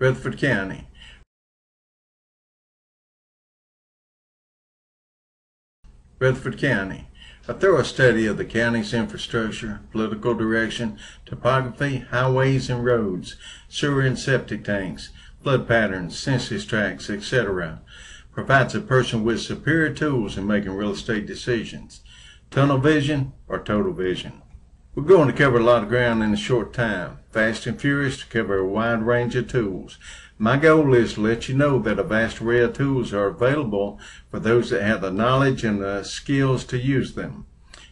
Rutherford County. Rutherford County. A thorough study of the county's infrastructure, political direction, topography, highways and roads, sewer and septic tanks, flood patterns, census tracts, etc. provides a person with superior tools in making real estate decisions. Tunnel vision or total vision. We're going to cover a lot of ground in a short time, fast and furious to cover a wide range of tools. My goal is to let you know that a vast array of tools are available for those that have the knowledge and the skills to use them.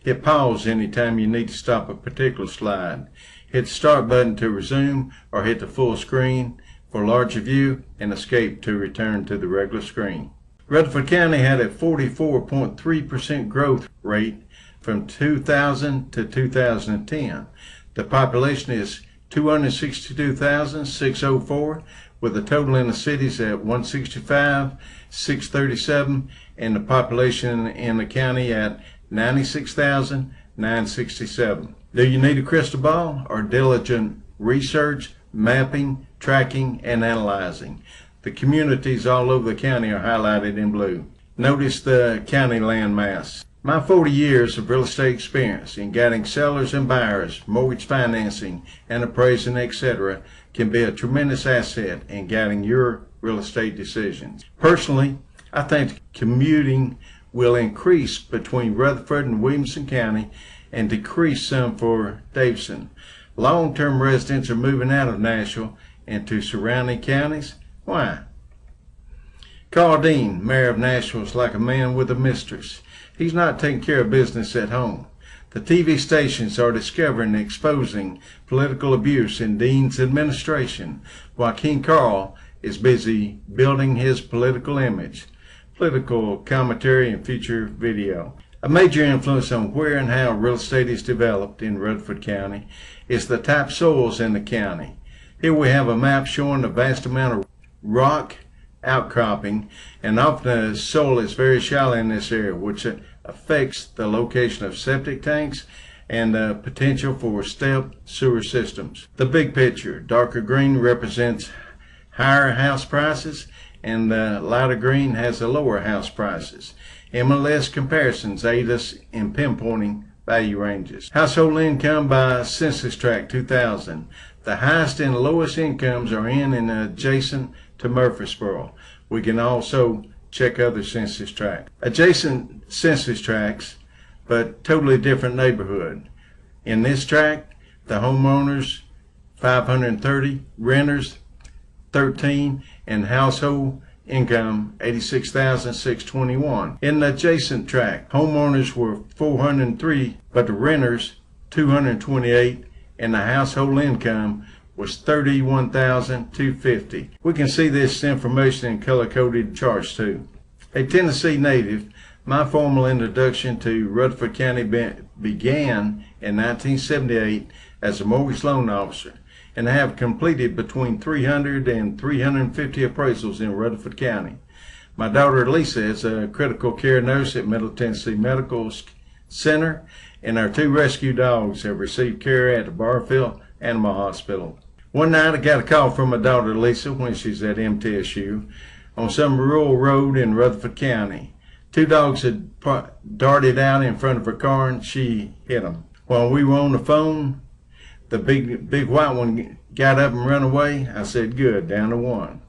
Hit pause anytime you need to stop a particular slide. Hit the start button to resume or hit the full screen for larger view and escape to return to the regular screen. Rutherford County had a 44.3% growth rate from 2000 to 2010. The population is 262,604, with the total in the cities at 165,637, and the population in the county at 96,967. Do you need a crystal ball or diligent research, mapping, tracking, and analyzing? The communities all over the county are highlighted in blue. Notice the county land mass. My 40 years of real estate experience in guiding sellers and buyers, mortgage financing, and appraising, etc., can be a tremendous asset in guiding your real estate decisions. Personally, I think commuting will increase between Rutherford and Williamson County and decrease some for Davison. Long-term residents are moving out of Nashville into surrounding counties. Why? Carl Dean, mayor of Nashville, is like a man with a mistress. He's not taking care of business at home. The TV stations are discovering and exposing political abuse in Dean's administration, while King Carl is busy building his political image. Political commentary and future video. A major influence on where and how real estate is developed in Rutherford County is the type soils in the county. Here we have a map showing a vast amount of rock outcropping, and often the soil is very shallow in this area, which affects the location of septic tanks and the potential for step sewer systems. The big picture, darker green represents higher house prices, and the lighter green has the lower house prices. MLS comparisons aid us in pinpointing value ranges. Household income by Census Tract 2000. The highest and lowest incomes are in and adjacent to Murfreesboro. We can also check other census tracts. Adjacent census tracts, but totally different neighborhood. In this tract, the homeowners 530, renters 13, and household income 86,621. In the adjacent tract, homeowners were 403, but the renters 228, and the household income was 31,250. We can see this information in color-coded charts too. A Tennessee native, my formal introduction to Rutherford County began in 1978 as a mortgage loan officer, and I have completed between 300 and 350 appraisals in Rutherford County. My daughter Lisa is a critical care nurse at Middle Tennessee Medical Center, and our two rescue dogs have received care at the Barfield Animal Hospital. One night I got a call from my daughter Lisa when she's at MTSU on some rural road in Rutherford County. Two dogs had darted out in front of her car and she hit them. While we were on the phone, the big white one got up and ran away. I said, good, down to one.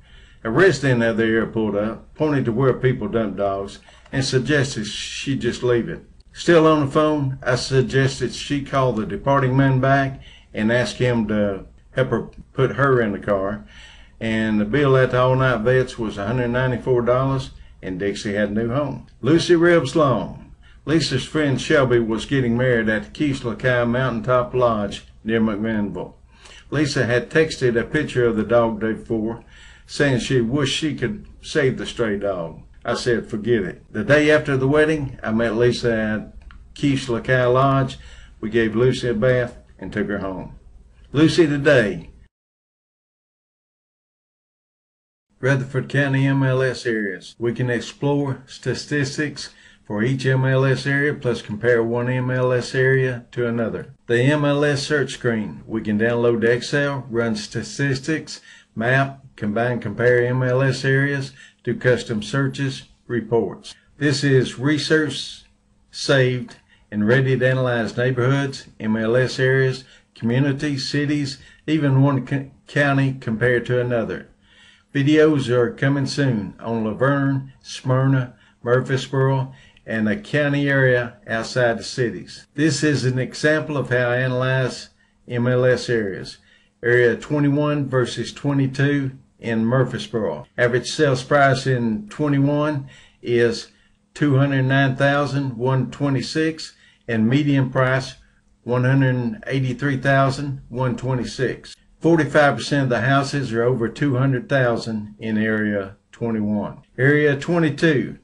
A resident of the area pulled up, pointed to where people dump dogs, and suggested she just leave it. Still on the phone, I suggested she call the departing man back and ask him to help her put her in the car. And the bill at the all-night vets was $194, and Dixie had a new home. Lucy Ribs Long. Lisa's friend Shelby was getting married at the Keeslakai Mountaintop Lodge near McMinnville. Lisa had texted a picture of the dog day before, saying she wished she could save the stray dog. I said, forget it. The day after the wedding, I met Lisa at Keeslakai Lodge. We gave Lucy a bath and took her home. Lucy today. Rutherford County MLS areas. We can explore statistics for each MLS area, plus compare one MLS area to another. The MLS search screen. We can download Excel, run statistics map, combine, compare MLS areas, do custom searches, reports. This is research saved and ready to analyze neighborhoods, MLS areas, communities, cities, even one county compared to another. Videos are coming soon on Laverne, Smyrna, Murfreesboro, and a county area outside the cities. This is an example of how I analyze MLS areas. Area 21 versus 22 in Murfreesboro. Average sales price in 21 is $209,126 and median price $183,126. 45% of the houses are over $200,000 in Area 21. Area 22,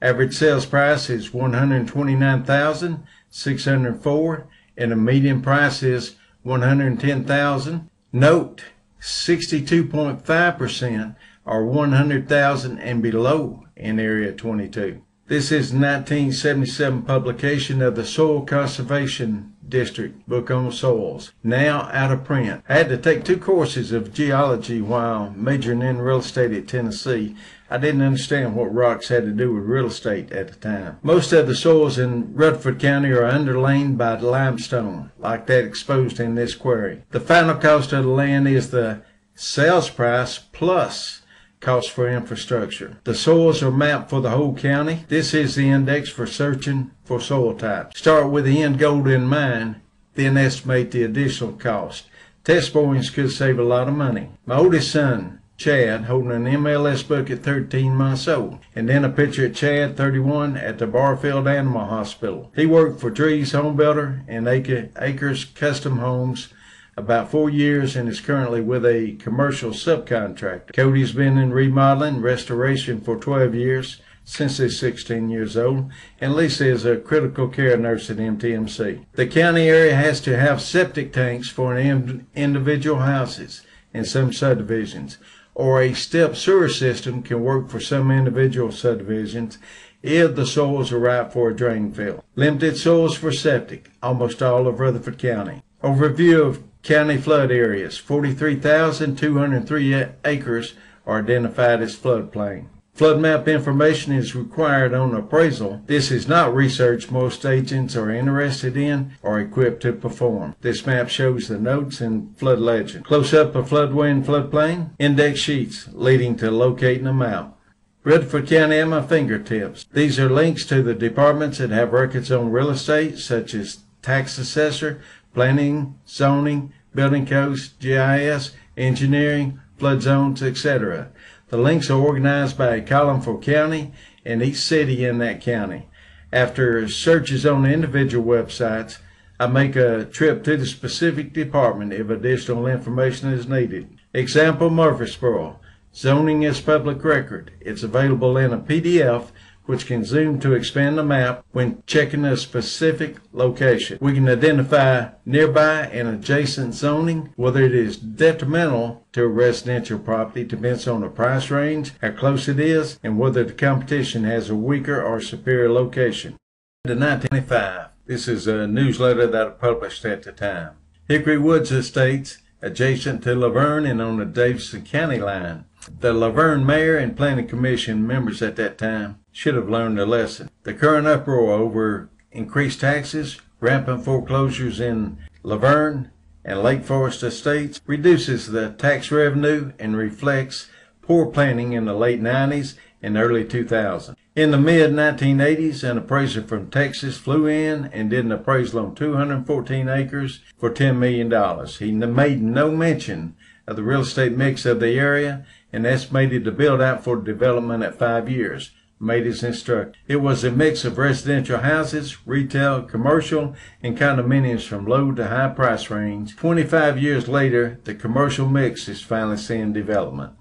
average sales price is $129,604 and the median price is $110,000. Note, 62.5% are $100,000 and below in Area 22. This is a 1977 publication of the Soil Conservation District Book on Soils, now out of print. I had to take 2 courses of geology while majoring in real estate at Tennessee. I didn't understand what rocks had to do with real estate at the time. Most of the soils in Rutherford County are underlain by limestone, like that exposed in this quarry. The final cost of the land is the sales price plus cost for infrastructure. The soils are mapped for the whole county. This is the index for searching for soil types. Start with the end goal in mind, then estimate the additional cost. Test borings could save a lot of money. My oldest son, Chad, holding an MLS book at 13 months old, and then a picture of Chad, 31, at the Barfield Animal Hospital. He worked for Trees Home Builder and Acres Custom Homes about 4 years and is currently with a commercial subcontractor. Cody's been in remodeling and restoration for 12 years, since he's 16 years old, and Lisa is a critical care nurse at MTMC. The county area has to have septic tanks for individual houses in some subdivisions, or a step sewer system can work for some individual subdivisions if the soils are right for a drain field. Limited soils for septic, almost all of Rutherford County. Overview of county flood areas. 43,203 acres are identified as floodplain. Flood map information is required on appraisal. This is not research most agents are interested in or equipped to perform. This map shows the notes and flood legend. Close-up of floodway and floodplain. Index sheets leading to locating them out. Rutherford County at my fingertips. These are links to the departments that have records on real estate, such as tax assessor, planning, zoning, building codes, GIS, engineering, flood zones, etc. The links are organized by a column for county and each city in that county. After searches on the individual websites, I make a trip to the specific department if additional information is needed. Example, Murfreesboro. Zoning is public record. It's available in a PDF which can zoom to expand the map when checking a specific location. We can identify nearby and adjacent zoning. Whether it is detrimental to a residential property depends on the price range, how close it is, and whether the competition has a weaker or superior location. To 1995. This is a newsletter that I published at the time. Hickory Woods Estates, adjacent to Laverne and on the Davidson County line. The Laverne Mayor and Planning Commission members at that time should have learned a lesson. The current uproar over increased taxes, rampant foreclosures in Laverne and Lake Forest Estates reduces the tax revenue and reflects poor planning in the late 90s and early 2000s. In the mid-1980s, an appraiser from Texas flew in and did an appraisal on 214 acres for $10 million. He made no mention of the real estate mix of the area and estimated the build-out for development at 5 years. Made as instructed. It was a mix of residential houses, retail, commercial, and condominiums from low to high price range. 25 years later, the commercial mix is finally seeing development.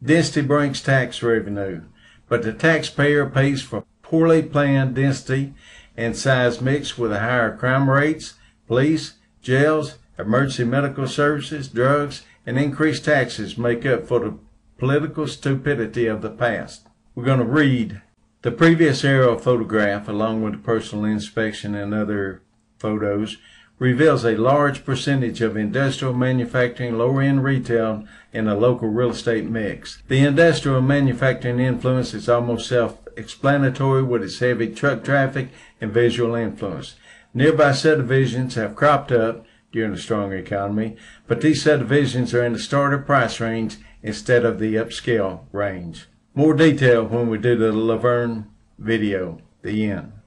Density brings tax revenue, but the taxpayer pays for poorly planned density and size mix with higher crime rates, police, jails, emergency medical services, drugs, and increased taxes make up for the political stupidity of the past. We're going to read the previous aerial photograph along with the personal inspection and other photos reveals a large percentage of industrial manufacturing, lower-end retail in the local real estate mix. The industrial manufacturing influence is almost self-explanatory with its heavy truck traffic and visual influence. Nearby subdivisions have cropped up during the strong economy, but these subdivisions are in the starter price range instead of the upscale range. More detail when we do the Laverne video. The end.